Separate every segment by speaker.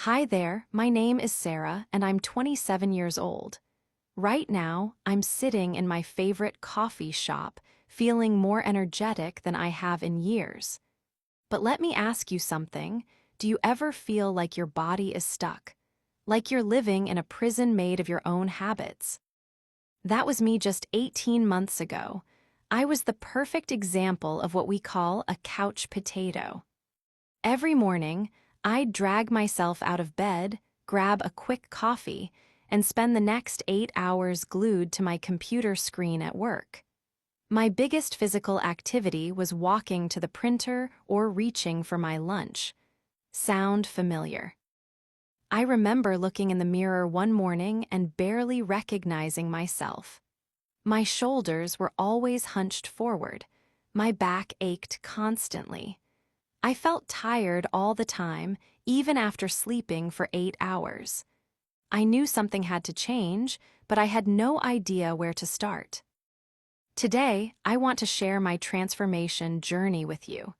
Speaker 1: Hi there, my name is Sarah and I'm 27 years old. Right now, I'm sitting in my favorite coffee shop, feeling more energetic than I have in years. But let me ask you something. Do you ever feel like your body is stuck? Like you're living in a prison made of your own habits? That was me just 18 months ago. I was the perfect example of what we call a couch potato. Every morning, I'd drag myself out of bed, grab a quick coffee, and spend the next 8 hours glued to my computer screen at work. My biggest physical activity was walking to the printer or reaching for my lunch. Sound familiar? I remember looking in the mirror one morning and barely recognizing myself. My shoulders were always hunched forward. My back ached constantly. I felt tired all the time, even after sleeping for 8 hours. I knew something had to change, but I had no idea where to start. Today, I want to share my transformation journey with you.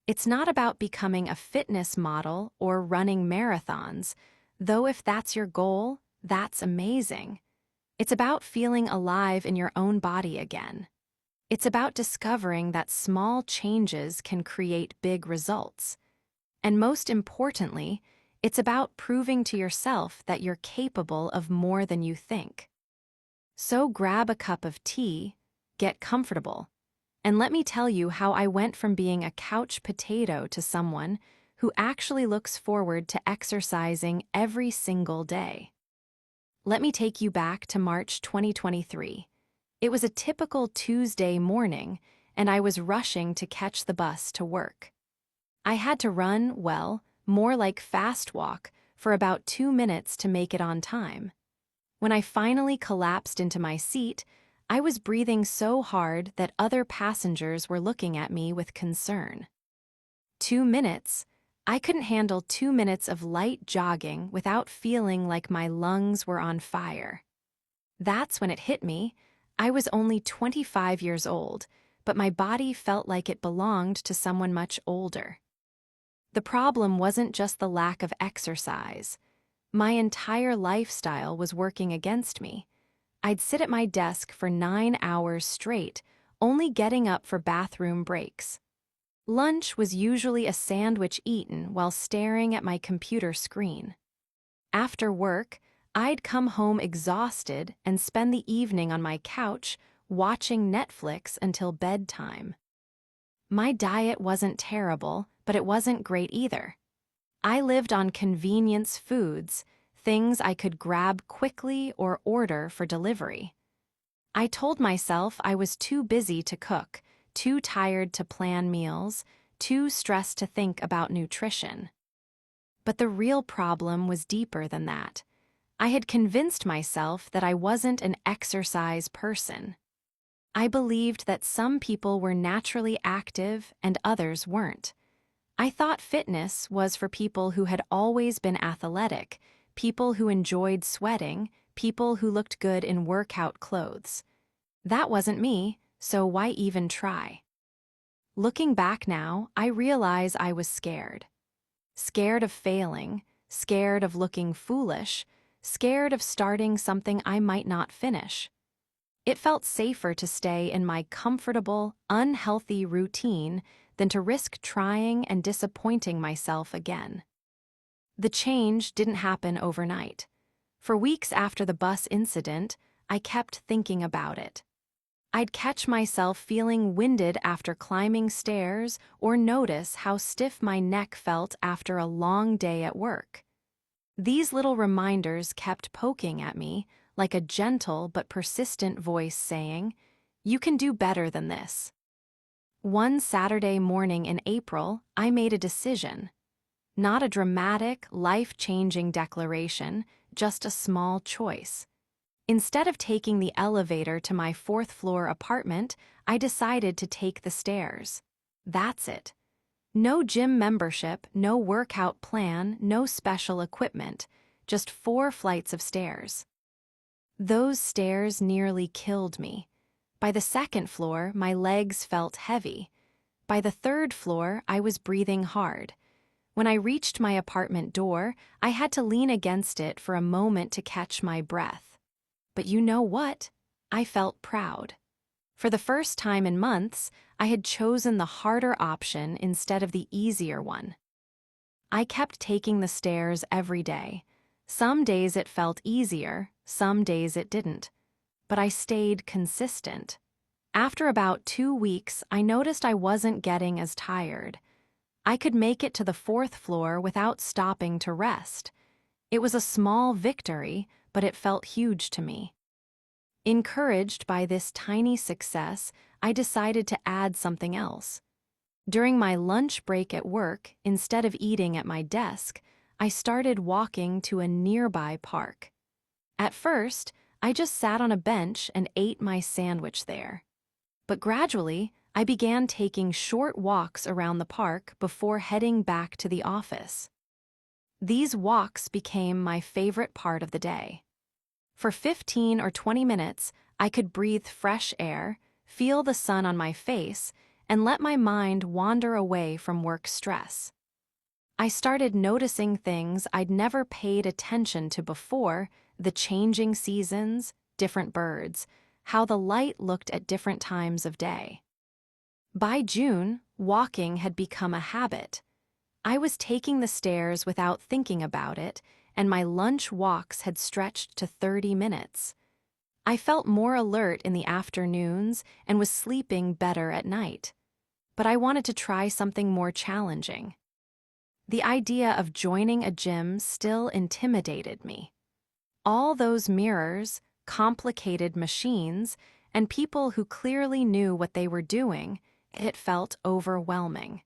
Speaker 1: It's not about becoming a fitness model or running marathons, though if that's your goal, that's amazing. It's about feeling alive in your own body again. It's about discovering that small changes can create big results. And most importantly, it's about proving to yourself that you're capable of more than you think. So grab a cup of tea, get comfortable, and let me tell you how I went from being a couch potato to someone who actually looks forward to exercising every single day. Let me take you back to March 2023. It was a typical Tuesday morning, and I was rushing to catch the bus to work. I had to run, well, more like fast walk, for about 2 minutes to make it on time. When I finally collapsed into my seat, I was breathing so hard that other passengers were looking at me with concern. 2 minutes? I couldn't handle 2 minutes of light jogging without feeling like my lungs were on fire. That's when it hit me. I was only 25 years old, but my body felt like it belonged to someone much older. The problem wasn't just the lack of exercise. My entire lifestyle was working against me. I'd sit at my desk for 9 hours straight, only getting up for bathroom breaks. Lunch was usually a sandwich eaten while staring at my computer screen. After work, I'd come home exhausted and spend the evening on my couch watching Netflix until bedtime. My diet wasn't terrible, but it wasn't great either. I lived on convenience foods, things I could grab quickly or order for delivery. I told myself I was too busy to cook, too tired to plan meals, too stressed to think about nutrition. But the real problem was deeper than that. I had convinced myself that I wasn't an exercise person. I believed that some people were naturally active and others weren't. I thought fitness was for people who had always been athletic, people who enjoyed sweating, people who looked good in workout clothes. That wasn't me, so why even try? Looking back now, I realize I was scared. Scared of failing, scared of looking foolish, scared of starting something I might not finish. It felt safer to stay in my comfortable, unhealthy routine than to risk trying and disappointing myself again. The change didn't happen overnight. For weeks after the bus incident, I kept thinking about it. I'd catch myself feeling winded after climbing stairs or notice how stiff my neck felt after a long day at work. These little reminders kept poking at me, like a gentle but persistent voice saying, "You can do better than this." One Saturday morning in April, I made a decision. Not a dramatic, life-changing declaration, just a small choice. Instead of taking the elevator to my fourth-floor apartment, I decided to take the stairs. That's it. No gym membership, no workout plan, no special equipment, just 4 flights of stairs. Those stairs nearly killed me. By the second floor, my legs felt heavy. By the third floor, I was breathing hard. When I reached my apartment door, I had to lean against it for a moment to catch my breath. But you know what? I felt proud. For the first time in months, I had chosen the harder option instead of the easier one. I kept taking the stairs every day. Some days it felt easier, some days it didn't. But I stayed consistent. After about 2 weeks, I noticed I wasn't getting as tired. I could make it to the 4th floor without stopping to rest. It was a small victory, but it felt huge to me. Encouraged by this tiny success, I decided to add something else. During my lunch break at work, instead of eating at my desk, I started walking to a nearby park. At first, I just sat on a bench and ate my sandwich there. But gradually, I began taking short walks around the park before heading back to the office. These walks became my favorite part of the day. For 15 or 20 minutes, I could breathe fresh air, feel the sun on my face, and let my mind wander away from work stress. I started noticing things I'd never paid attention to before: the changing seasons, different birds, how the light looked at different times of day. By June, walking had become a habit. I was taking the stairs without thinking about it, and my lunch walks had stretched to 30 minutes. I felt more alert in the afternoons and was sleeping better at night. But I wanted to try something more challenging. The idea of joining a gym still intimidated me. All those mirrors, complicated machines, and people who clearly knew what they were doing, it felt overwhelming.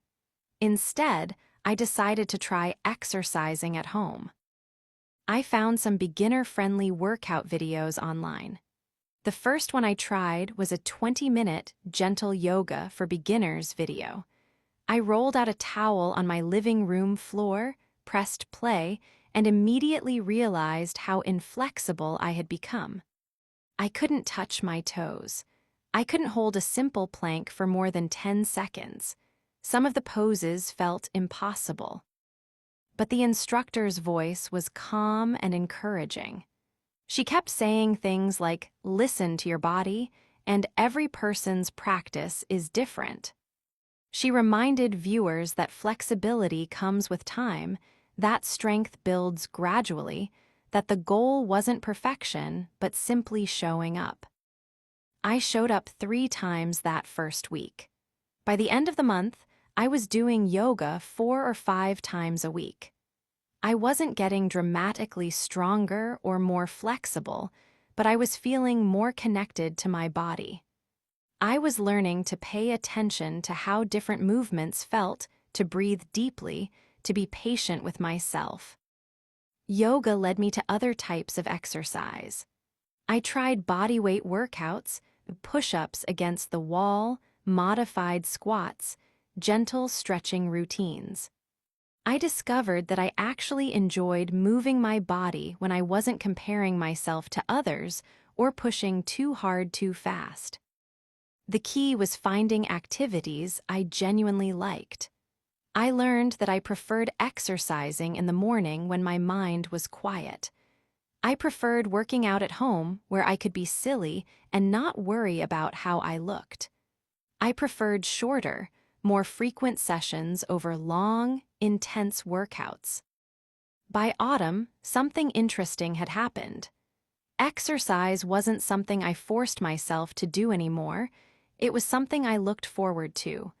Speaker 1: Instead, I decided to try exercising at home. I found some beginner-friendly workout videos online. The first one I tried was a 20-minute gentle yoga for beginners video. I rolled out a towel on my living room floor, pressed play, and immediately realized how inflexible I had become. I couldn't touch my toes. I couldn't hold a simple plank for more than 10 seconds. Some of the poses felt impossible. But the instructor's voice was calm and encouraging. She kept saying things like, "Listen to your body," and "every person's practice is different." She reminded viewers that flexibility comes with time, that strength builds gradually, that the goal wasn't perfection, but simply showing up. I showed up 3 times that first week. By the end of the month, I was doing yoga 4 or 5 times a week. I wasn't getting dramatically stronger or more flexible, but I was feeling more connected to my body. I was learning to pay attention to how different movements felt, to breathe deeply, to be patient with myself. Yoga led me to other types of exercise. I tried bodyweight workouts, push-ups against the wall, modified squats, gentle stretching routines. I discovered that I actually enjoyed moving my body when I wasn't comparing myself to others or pushing too hard too fast. The key was finding activities I genuinely liked. I learned that I preferred exercising in the morning when my mind was quiet. I preferred working out at home where I could be silly and not worry about how I looked. I preferred shorter, more frequent sessions over long, intense workouts. By autumn, something interesting had happened. Exercise wasn't something I forced myself to do anymore. It was something I looked forward to.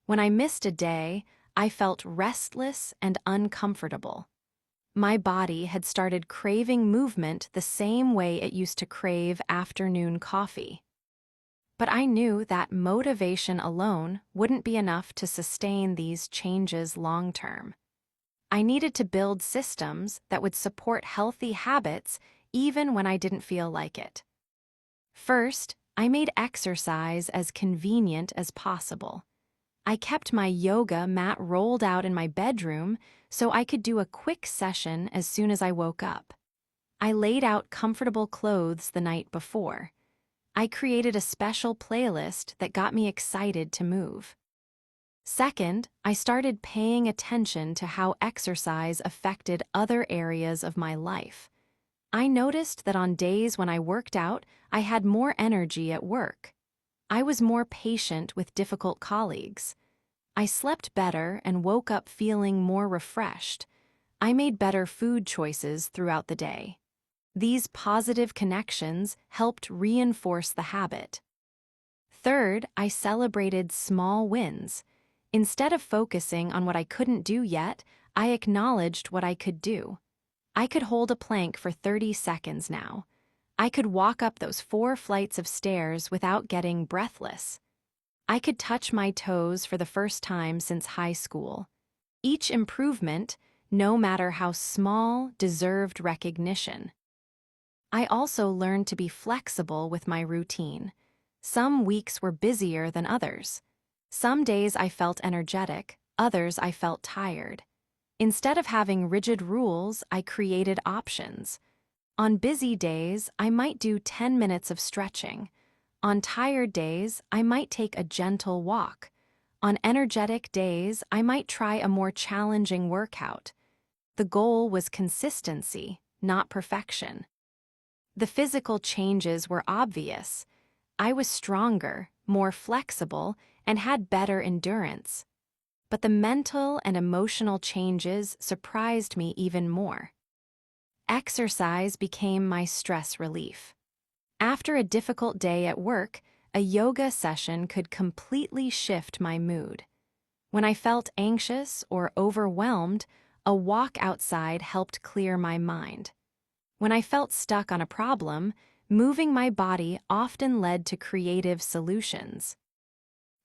Speaker 1: When I missed a day, I felt restless and uncomfortable. My body had started craving movement the same way it used to crave afternoon coffee. But I knew that motivation alone wouldn't be enough to sustain these changes long-term. I needed to build systems that would support healthy habits even when I didn't feel like it. First, I made exercise as convenient as possible. I kept my yoga mat rolled out in my bedroom so I could do a quick session as soon as I woke up. I laid out comfortable clothes the night before. I created a special playlist that got me excited to move. Second, I started paying attention to how exercise affected other areas of my life. I noticed that on days when I worked out, I had more energy at work. I was more patient with difficult colleagues. I slept better and woke up feeling more refreshed. I made better food choices throughout the day. These positive connections helped reinforce the habit. Third, I celebrated small wins. Instead of focusing on what I couldn't do yet, I acknowledged what I could do. I could hold a plank for 30 seconds now. I could walk up those 4 flights of stairs without getting breathless. I could touch my toes for the first time since high school. Each improvement, no matter how small, deserved recognition. I also learned to be flexible with my routine. Some weeks were busier than others. Some days I felt energetic, others I felt tired. Instead of having rigid rules, I created options. On busy days, I might do 10 minutes of stretching. On tired days, I might take a gentle walk. On energetic days, I might try a more challenging workout. The goal was consistency, not perfection. The physical changes were obvious. I was stronger, more flexible, and had better endurance. But the mental and emotional changes surprised me even more. Exercise became my stress relief. After a difficult day at work, a yoga session could completely shift my mood. When I felt anxious or overwhelmed, a walk outside helped clear my mind. When I felt stuck on a problem, moving my body often led to creative solutions.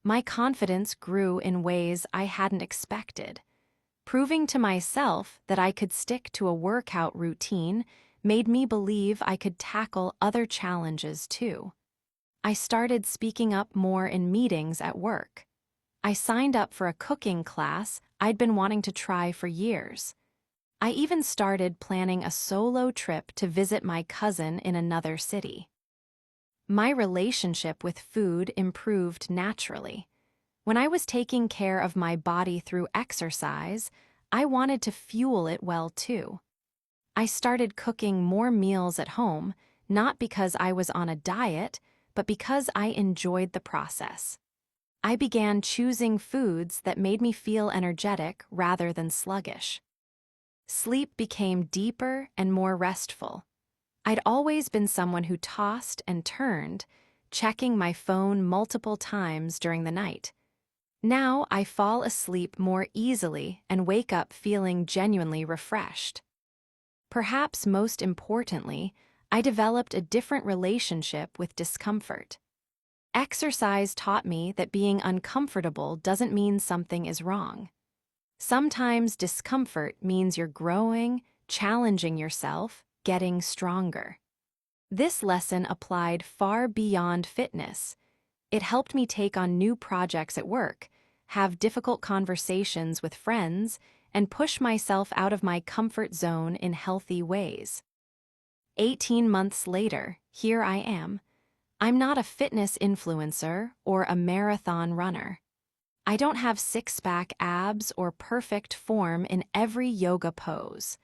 Speaker 1: My confidence grew in ways I hadn't expected. Proving to myself that I could stick to a workout routine made me believe I could tackle other challenges too. I started speaking up more in meetings at work. I signed up for a cooking class I'd been wanting to try for years. I even started planning a solo trip to visit my cousin in another city. My relationship with food improved naturally. When I was taking care of my body through exercise, I wanted to fuel it well too. I started cooking more meals at home, not because I was on a diet, but because I enjoyed the process. I began choosing foods that made me feel energetic rather than sluggish. Sleep became deeper and more restful. I'd always been someone who tossed and turned, checking my phone multiple times during the night. Now I fall asleep more easily and wake up feeling genuinely refreshed. Perhaps most importantly, I developed a different relationship with discomfort. Exercise taught me that being uncomfortable doesn't mean something is wrong. Sometimes discomfort means you're growing, challenging yourself, getting stronger. This lesson applied far beyond fitness. It helped me take on new projects at work, have difficult conversations with friends, and push myself out of my comfort zone in healthy ways. 18 months later, here I am. I'm not a fitness influencer or a marathon runner. I don't have six-pack abs or perfect form in every yoga pose.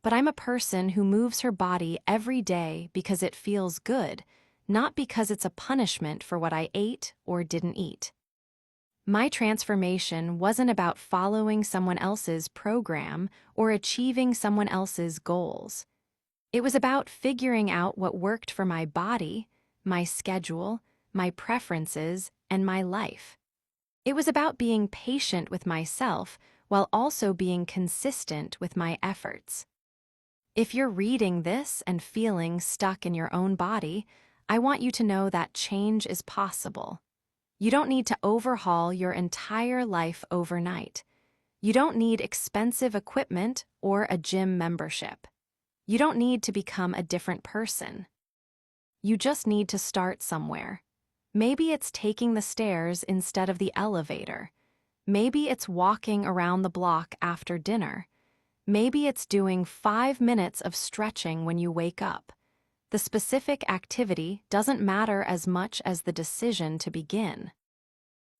Speaker 1: But I'm a person who moves her body every day because it feels good, not because it's a punishment for what I ate or didn't eat. My transformation wasn't about following someone else's program or achieving someone else's goals. It was about figuring out what worked for my body, my schedule, my preferences, and my life. It was about being patient with myself while also being consistent with my efforts. If you're reading this and feeling stuck in your own body, I want you to know that change is possible. You don't need to overhaul your entire life overnight. You don't need expensive equipment or a gym membership. You don't need to become a different person. You just need to start somewhere. Maybe it's taking the stairs instead of the elevator. Maybe it's walking around the block after dinner. Maybe it's doing 5 minutes of stretching when you wake up. The specific activity doesn't matter as much as the decision to begin.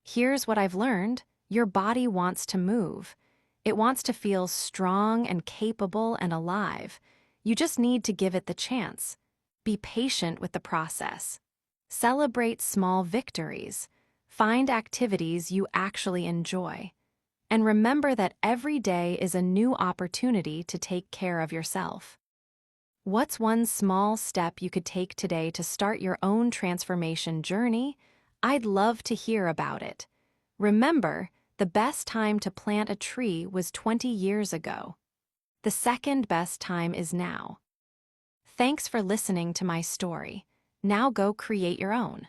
Speaker 1: Here's what I've learned: Your body wants to move. It wants to feel strong and capable and alive. You just need to give it the chance. Be patient with the process. Celebrate small victories. Find activities you actually enjoy. And remember that every day is a new opportunity to take care of yourself. What's one small step you could take today to start your own transformation journey? I'd love to hear about it. Remember, the best time to plant a tree was 20 years ago. The second best time is now. Thanks for listening to my story. Now go create your own.